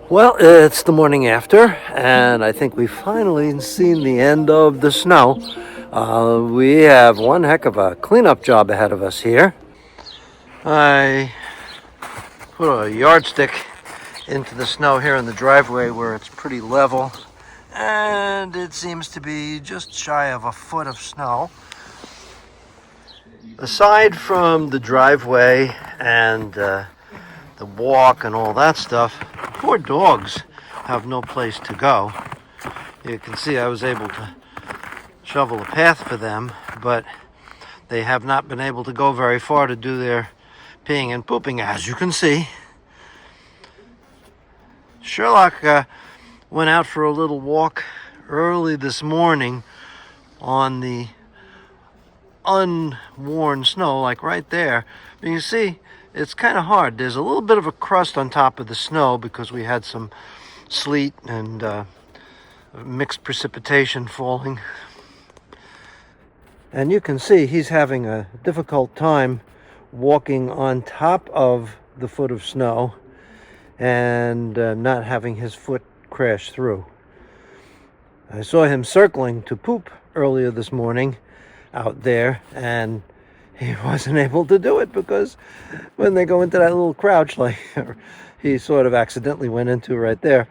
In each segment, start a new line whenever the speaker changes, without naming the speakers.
Well, it's the morning after, and I think we've finally seen the end of the snow. We have one heck of a cleanup job ahead of us here. I put a yardstick into the snow here in the driveway where it's pretty level, and it seems to be just shy of a foot of snow. Aside from the driveway and the walk and all that stuff, poor dogs have no place to go. You can see I was able to shovel a path for them, but they have not been able to go very far to do their peeing and pooping, as you can see. Sherlock went out for a little walk early this morning on the unworn snow, like right there. But you see, it's kind of hard. There's a little bit of a crust on top of the snow because we had some sleet and mixed precipitation falling. And you can see he's having a difficult time walking on top of the foot of snow and not having his foot crash through. I saw him circling to poop earlier this morning out there, and he wasn't able to do it because when they go into that little crouch, like he sort of accidentally went into right there,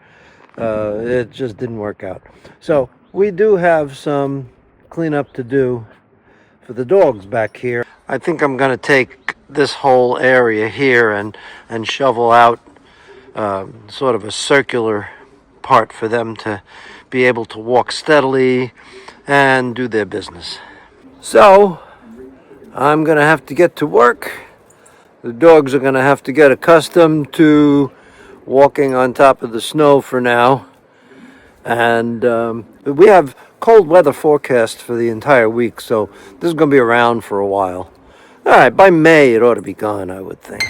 it just didn't work out. So we do have some cleanup to do for the dogs back here. I think I'm going to take this whole area here and shovel out sort of a circular part for them to be able to walk steadily and do their business. So I'm going to have to get to work. The dogs are going to have to get accustomed to walking on top of the snow for now. And we have cold weather forecast for the entire week, so this is going to be around for a while. All right, by May it ought to be gone, I would think.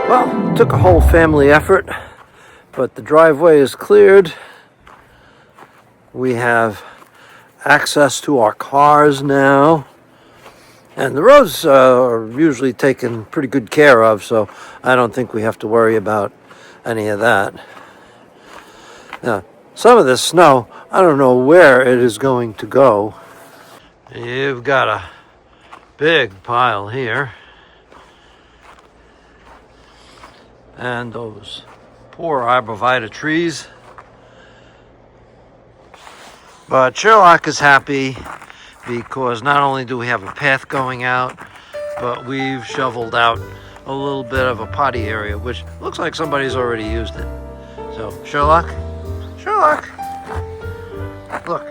Well, it took a whole family effort, but the driveway is cleared. We have access to our cars now. And the roads are usually taken pretty good care of, so I don't think we have to worry about any of that. Now, some of this snow, I don't know where it is going to go. You've got a big pile here. And those poor arborvitae trees. But Sherlock is happy because not only do we have a path going out, but we've shoveled out a little bit of a potty area, which looks like somebody's already used it. So, Sherlock, look.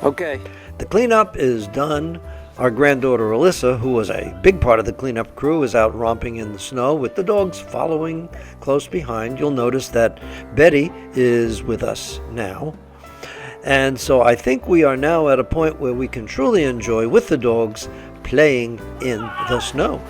Okay, the cleanup is done. Our granddaughter Alyssa, who was a big part of the cleanup crew, is out romping in the snow with the dogs following close behind. You'll notice that Betty is with us now. And so I think we are now at a point where we can truly enjoy with the dogs playing in the snow.